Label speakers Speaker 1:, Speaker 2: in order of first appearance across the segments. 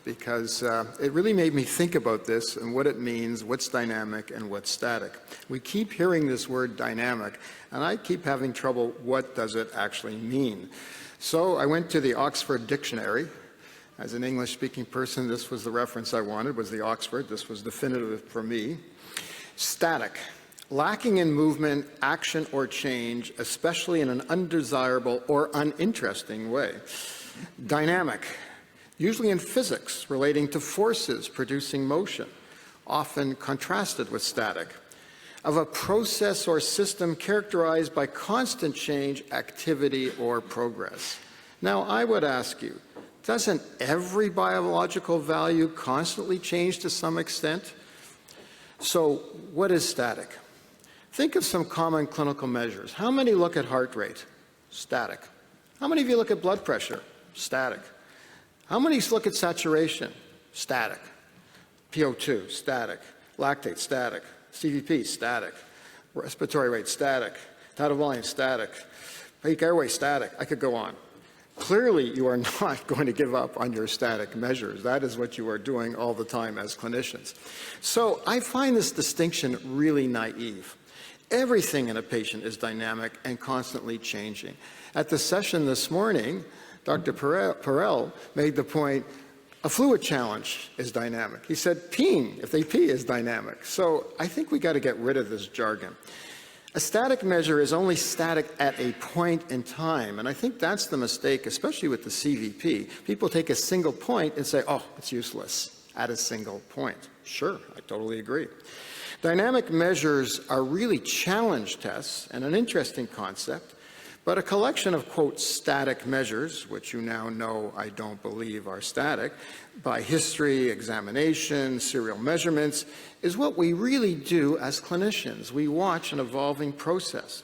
Speaker 1: because it really made me think about this and what it means, what's dynamic and what's static. We keep hearing this word dynamic, and I keep having trouble, what does it actually mean? So I went to the Oxford Dictionary. As an English-speaking person, this was the reference I wanted, was the Oxford. This was definitive for me. Static, lacking in movement, action, or change, especially in an undesirable or uninteresting way. Dynamic, usually in physics, relating to forces producing motion, often contrasted with static. Of a process or system characterized by constant change, activity, or progress. Now, I would ask you, doesn't every biological value constantly change to some extent? So, what is static? Think of some common clinical measures. How many look at heart rate? Static. How many of you look at blood pressure? Static. How many look at saturation? Static. PO2, static. Lactate, static. CVP, static. Respiratory rate, static. Tidal volume, static. Peak airway, static. I could go on. Clearly, you are not going to give up on your static measures. That is what you are doing all the time as clinicians. So I find this distinction really naive. Everything in a patient is dynamic and constantly changing. At the session this morning, Dr. Perel made the point, a fluid challenge is dynamic. He said peeing, if they pee, is dynamic. So I think we got to get rid of this jargon. A static measure is only static at a point in time, and I think that's the mistake, especially with the CVP. People take a single point and say, oh, it's useless at a single point. Sure, I totally agree. Dynamic measures are really challenge tests, and an interesting concept, but a collection of, quote, static measures, which you now know I don't believe are static, by history, examination, serial measurements, is what we really do as clinicians. We watch an evolving process.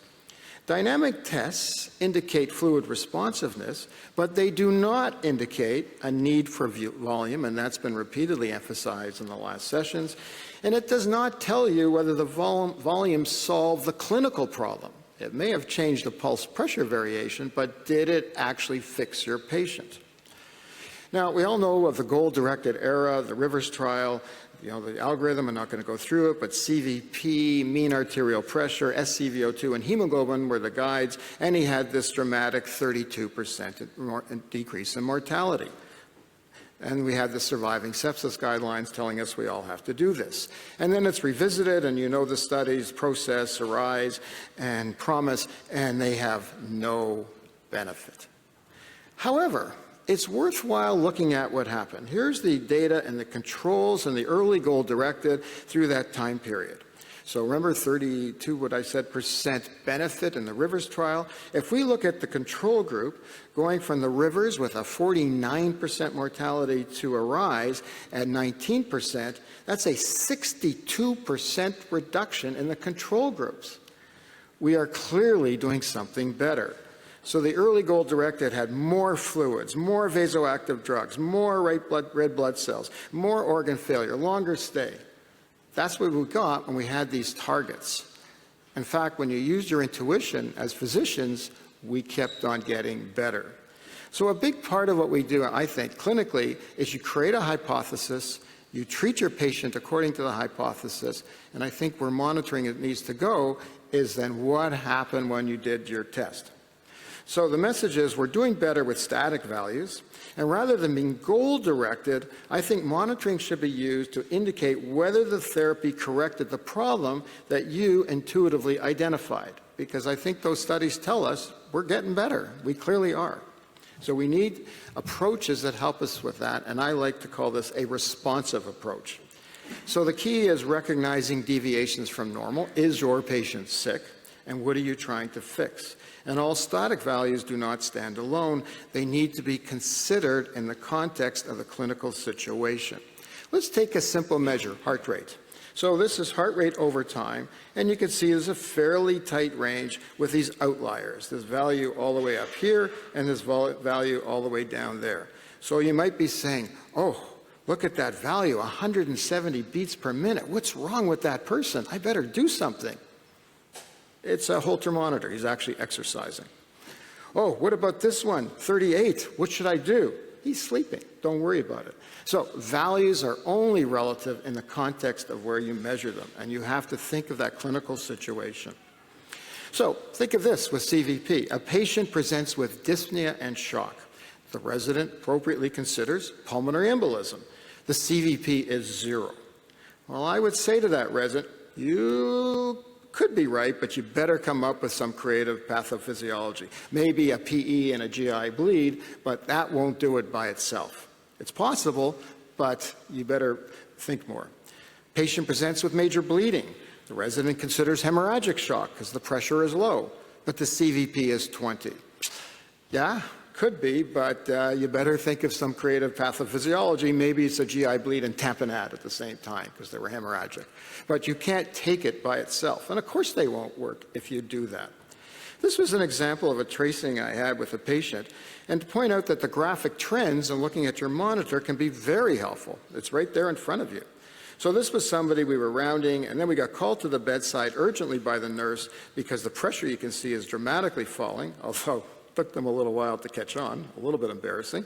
Speaker 1: Dynamic tests indicate fluid responsiveness, but they do not indicate a need for volume, and that's been repeatedly emphasized in the last sessions. And it does not tell you whether the volumes solve the clinical problem. It may have changed the pulse pressure variation, but did it actually fix your patient? Now, we all know of the goal-directed era, the Rivers trial, the algorithm. I'm not going to go through it, but CVP, mean arterial pressure, SCVO2, and hemoglobin were the guides, and he had this dramatic 32% decrease in mortality. And we had the surviving sepsis guidelines telling us we all have to do this. And then it's revisited, and you know the studies, PROCESS, ARISE, and PROMISE, and they have no benefit. However, it's worthwhile looking at what happened. Here's the data and the controls and the early goal-directed through that time period. So remember 32, what I said, percent benefit in the Rivers trial. If we look at the control group, going from the Rivers with a 49% mortality to ARISE at 19%, that's a 62% reduction in the control groups. We are clearly doing something better. So the early goal-directed had more fluids, more vasoactive drugs, more red blood cells, more organ failure, longer stay. That's what we got when we had these targets. In fact, when you used your intuition as physicians, we kept on getting better. So a big part of what we do, I think, clinically, is you create a hypothesis, you treat your patient according to the hypothesis, and I think where monitoring it needs to go is then what happened when you did your test. So the message is we're doing better with static values, and rather than being goal-directed, I think monitoring should be used to indicate whether the therapy corrected the problem that you intuitively identified, because I think those studies tell us we're getting better. We clearly are. So we need approaches that help us with that, and I like to call this a responsive approach. So the key is recognizing deviations from normal. Is your patient sick? And what are you trying to fix? And all static values do not stand alone. They need to be considered in the context of the clinical situation. Let's take a simple measure, heart rate. So this is heart rate over time, and you can see there's a fairly tight range with these outliers. This value all the way up here, and this value all the way down there. So you might be saying, oh, look at that value, 170 beats per minute. What's wrong with that person? I better do something. It's a Holter monitor. He's actually exercising. Oh, what about this one? 38. What should I do? He's sleeping. Don't worry about it. So values are only relative in the context of where you measure them, and you have to think of that clinical situation. So think of this with CVP. A patient presents with dyspnea and shock. The resident appropriately considers pulmonary embolism. The CVP is 0. Well, I would say to that resident, you could be right, but you better come up with some creative pathophysiology. Maybe a PE and a GI bleed, but that won't do it by itself. It's possible, but you better think more. Patient presents with major bleeding. The resident considers hemorrhagic shock because the pressure is low, but the CVP is 20. Yeah, could be, but you better think of some creative pathophysiology. Maybe it's a GI bleed and tamponade at the same time because they were hemorrhagic. But you can't take it by itself. And of course they won't work if you do that. This was an example of a tracing I had with a patient, and to point out that the graphic trends and looking at your monitor can be very helpful. It's right there in front of you. So this was somebody we were rounding, and then we got called to the bedside urgently by the nurse because the pressure you can see is dramatically falling, although it took them a little while to catch on, a little bit embarrassing.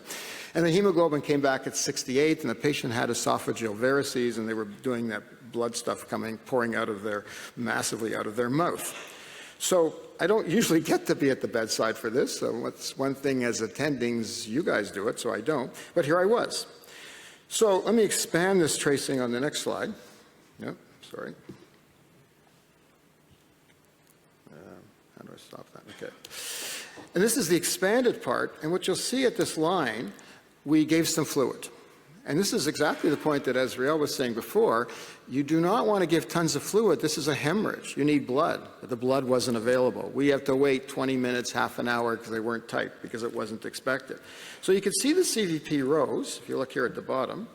Speaker 1: And the hemoglobin came back at 68, and the patient had esophageal varices, and they were doing that blood stuff pouring out of massively out of their mouth. So I don't usually get to be at the bedside for this, so it's one thing as attendings, you guys do it, so I don't. But here I was. So let me expand this tracing on the next slide. Yep, sorry. How do I stop that? Okay. And this is the expanded part, and what you'll see at this line, we gave some fluid. And this is exactly the point that Ezriel was saying before. You do not want to give tons of fluid. This is a hemorrhage. You need blood, but the blood wasn't available. We have to wait 20 minutes, half an hour, because they weren't typed, because it wasn't expected. So you can see the CVP rose, if you look here at the bottom.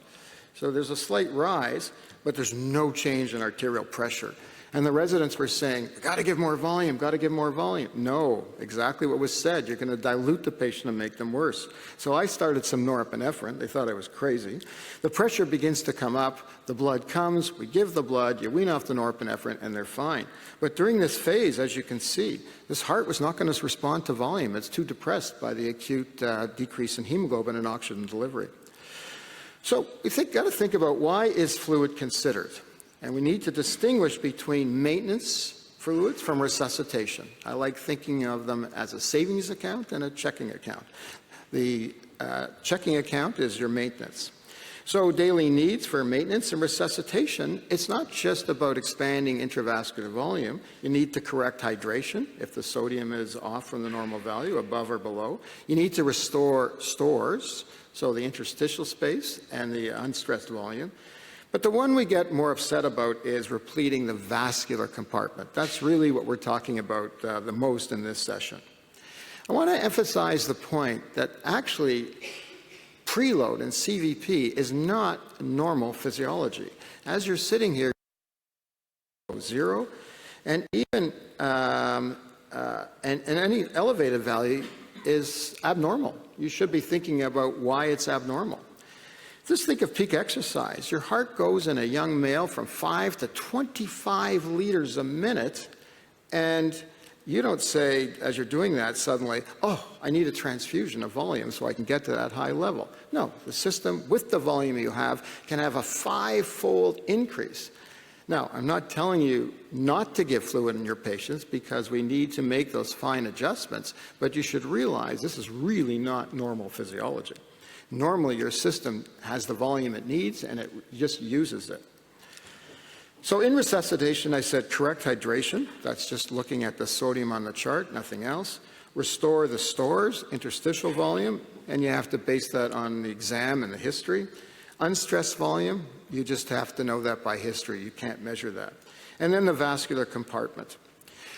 Speaker 1: So there's a slight rise, but there's no change in arterial pressure. And the residents were saying, got to give more volume, got to give more volume. No, exactly what was said. You're going to dilute the patient and make them worse. So I started some norepinephrine. They thought I was crazy. The pressure begins to come up. The blood comes. We give the blood. You wean off the norepinephrine, and they're fine. But during this phase, as you can see, this heart was not going to respond to volume. It's too depressed by the acute decrease in hemoglobin and oxygen delivery. So we got to think about why is fluid considered? And we need to distinguish between maintenance fluids from resuscitation. I like thinking of them as a savings account and a checking account. The checking account is your maintenance. So daily needs for maintenance and resuscitation, it's not just about expanding intravascular volume. You need to correct hydration if the sodium is off from the normal value, above or below. You need to restore stores, so the interstitial space and the unstressed volume. But the one we get more upset about is repleting the vascular compartment. That's really what we're talking about the most in this session. I want to emphasize the point that actually preload in CVP is not normal physiology. As you're sitting here, 0, and even and any elevated value is abnormal. You should be thinking about why it's abnormal. Just think of peak exercise. Your heart goes in a young male from 5 to 25 liters a minute, and you don't say, as you're doing that, suddenly, oh, I need a transfusion of volume so I can get to that high level. No, the system, with the volume you have, can have a 5-fold increase. Now, I'm not telling you not to give fluid in your patients because we need to make those fine adjustments, but you should realize this is really not normal physiology. Normally, your system has the volume it needs, and it just uses it. So in resuscitation, I said correct hydration. That's just looking at the sodium on the chart, nothing else. Restore the stores, interstitial volume, and you have to base that on the exam and the history. Unstressed volume, you just have to know that by history. You can't measure that. And then the vascular compartment.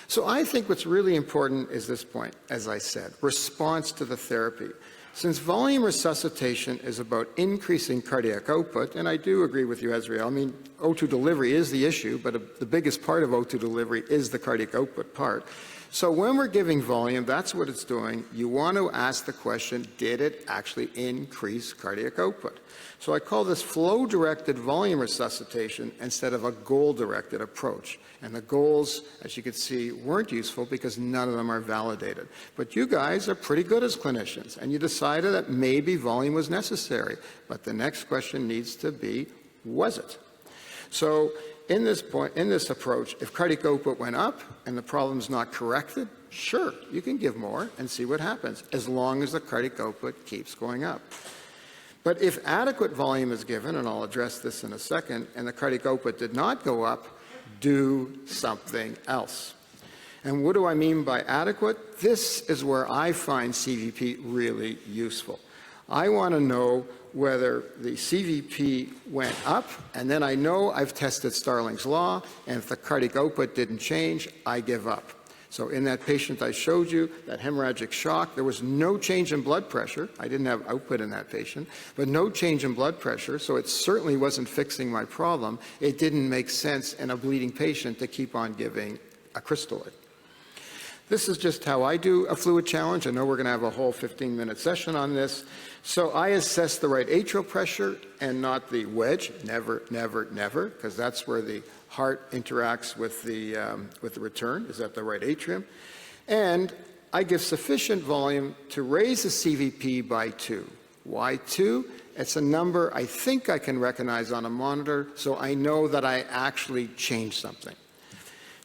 Speaker 1: So I think what's really important is this point, as I said, response to the therapy. Since volume resuscitation is about increasing cardiac output, and I do agree with you, Ezriel, I mean, O2 delivery is the issue, but the biggest part of O2 delivery is the cardiac output part. So when we're giving volume, that's what it's doing. You want to ask the question, did it actually increase cardiac output? So I call this flow-directed volume resuscitation instead of a goal-directed approach. And the goals, as you can see, weren't useful because none of them are validated. But you guys are pretty good as clinicians, and you decided that maybe volume was necessary. But the next question needs to be, was it? So in this approach, if cardiac output went up and the problem's not corrected, sure, you can give more and see what happens, as long as the cardiac output keeps going up. But if adequate volume is given, and I'll address this in a second, and the cardiac output did not go up, do something else. And what do I mean by adequate? This is where I find CVP really useful. I want to know whether the CVP went up, and then I know I've tested Starling's law, and if the cardiac output didn't change, I give up. So in that patient I showed you, that hemorrhagic shock, there was no change in blood pressure. I didn't have output in that patient, but no change in blood pressure, so it certainly wasn't fixing my problem. It didn't make sense in a bleeding patient to keep on giving a crystalloid. This is just how I do a fluid challenge. I know we're going to have a whole 15-minute session on this. So I assess the right atrial pressure and not the wedge, never, never, never, because that's where the heart interacts with the return, is at the right atrium. And I give sufficient volume to raise the CVP by 2. Why 2? It's a number I think I can recognize on a monitor, so I know that I actually changed something.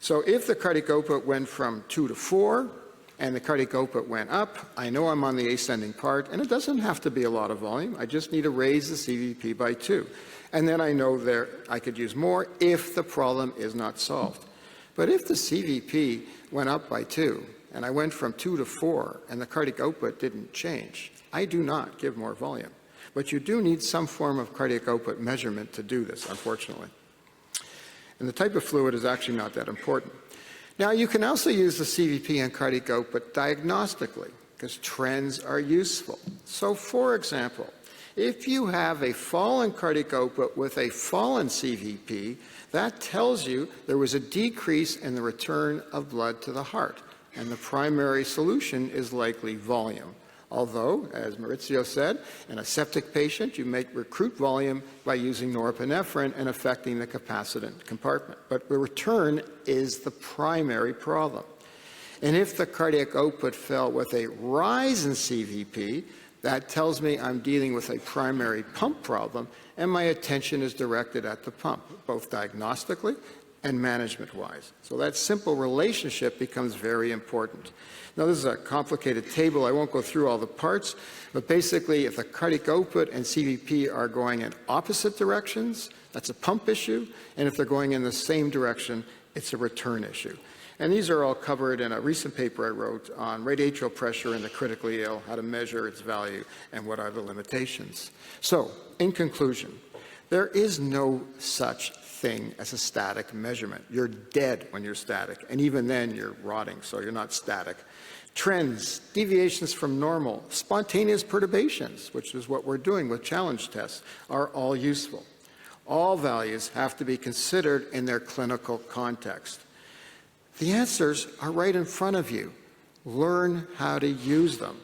Speaker 1: So if the cardiac output went from 2 to 4, and the cardiac output went up, I know I'm on the ascending part, and it doesn't have to be a lot of volume. I just need to raise the CVP by 2. And then I know I could use more if the problem is not solved. But if the CVP went up by 2, and I went from 2 to 4, and the cardiac output didn't change, I do not give more volume. But you do need some form of cardiac output measurement to do this, unfortunately. And the type of fluid is actually not that important. Now, you can also use the CVP and cardiac output diagnostically, because trends are useful. So, for example, if you have a fallen cardiac output with a fallen CVP, that tells you there was a decrease in the return of blood to the heart, and the primary solution is likely volume. Although, as Maurizio said, in a septic patient, you may recruit volume by using norepinephrine and affecting the capacitant compartment. But the return is the primary problem. And if the cardiac output fell with a rise in CVP, that tells me I'm dealing with a primary pump problem, and my attention is directed at the pump, both diagnostically and management-wise. So that simple relationship becomes very important. Now, this is a complicated table. I won't go through all the parts, but basically, if the cardiac output and CVP are going in opposite directions, that's a pump issue, and if they're going in the same direction, it's a return issue. And these are all covered in a recent paper I wrote on right atrial pressure in the critically ill, how to measure its value, and what are the limitations. So, in conclusion, there is no such thing as a static measurement. You're dead when you're static, and even then you're rotting, so you're not static. Trends, deviations from normal, spontaneous perturbations, which is what we're doing with challenge tests, are all useful. All values have to be considered in their clinical context. The answers are right in front of you. Learn how to use them.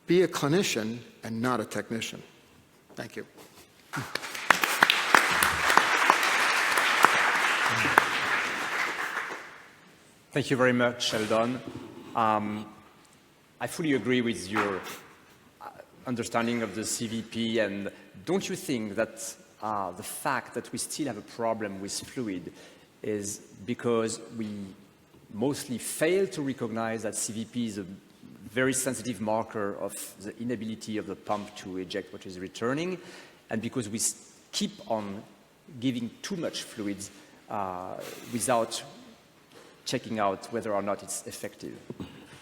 Speaker 1: Be a clinician and not a technician. Thank you.
Speaker 2: Thank you very much, Sheldon. I fully agree with your understanding of the CVP, and don't you think that the fact that we still have a problem with fluid is because we mostly fail to recognize that CVP is a very sensitive marker of the inability of the pump to eject what is returning, and because we keep on giving too much fluids without checking out whether or not it's effective?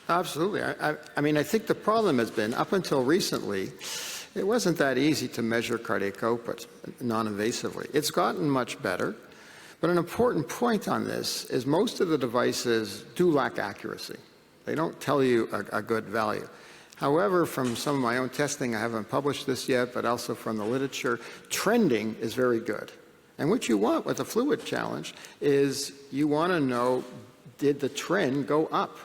Speaker 1: Absolutely. I mean, I think the problem has been, up until recently, it wasn't that easy to measure cardiac output non-invasively. It's gotten much better, but an important point on this is most of the devices do lack accuracy. They don't tell you a good value. However, from some of my own testing, I haven't published this yet, but also from the literature, trending is very good. And what you want with a fluid challenge is you want to know, did the trend go up?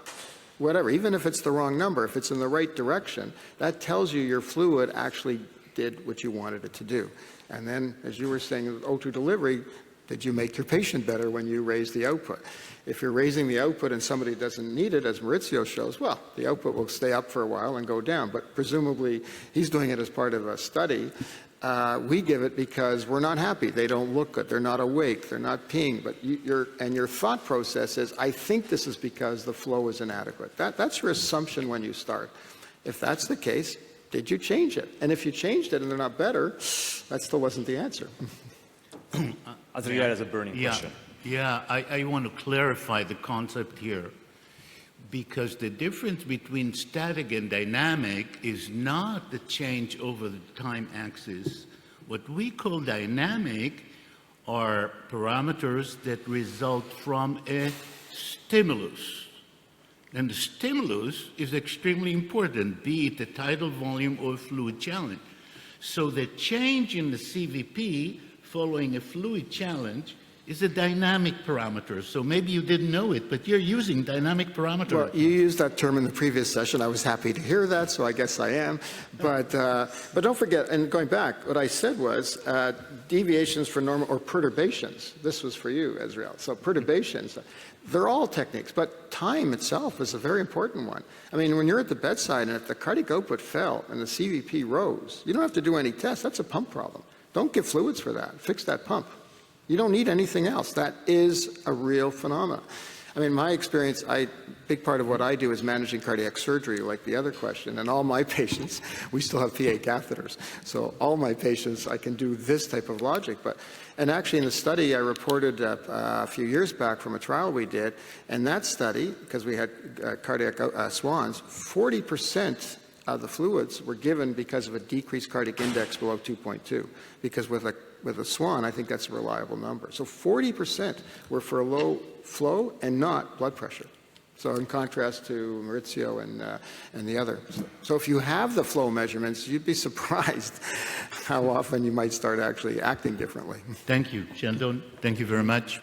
Speaker 1: Whatever, even if it's the wrong number, if it's in the right direction, that tells you your fluid actually did what you wanted it to do. And then, as you were saying, with O2 delivery, did you make your patient better when you raise the output? If you're raising the output and somebody doesn't need it, as Maurizio shows, well, the output will stay up for a while and go down. But presumably, he's doing it as part of a study. We give it because we're not happy. They don't look good. They're not awake. They're not peeing. But your thought process is, I think this is because the flow is inadequate. That's your assumption when you start. If that's the case, did you change it? And if you changed it and they're not better, that still wasn't the answer.
Speaker 2: Adriel has a burning question.
Speaker 3: Yeah, I want to clarify the concept here, because the difference between static and dynamic is not the change over the time axis. What we call dynamic are parameters that result from a stimulus. And the stimulus is extremely important, be it a tidal volume or a fluid challenge. So the change in the CVP following a fluid challenge is a dynamic parameter. So maybe you didn't know it, but you're using dynamic parameter.
Speaker 1: Well, you used that term in the previous session. I was happy to hear that, so I guess I am. But don't forget, and going back, what I said was deviations for normal, or perturbations. This was for you, Israel. So perturbations, they're all techniques, but time itself is a very important one. I mean, when you're at the bedside and if the cardiac output fell and the CVP rose, you don't have to do any tests. That's a pump problem. Don't give fluids for that. Fix that pump. You don't need anything else. That is a real phenomenon. I mean, my experience, big part of what I do is managing cardiac surgery, like the other question, and all my patients, we still have PA catheters. So all my patients, I can do this type of logic. And actually in the study I reported a few years back from a trial we did, and that study, because we had cardiac swans, 40% of the fluids were given because of a decreased cardiac index below 2.2, because with a swan, I think that's a reliable number. So 40% were for a low flow and not blood pressure. So in contrast to Maurizio and the other. So if you have the flow measurements, you'd be surprised how often you might start actually acting differently.
Speaker 3: Thank you, Sheldon. Thank you very much.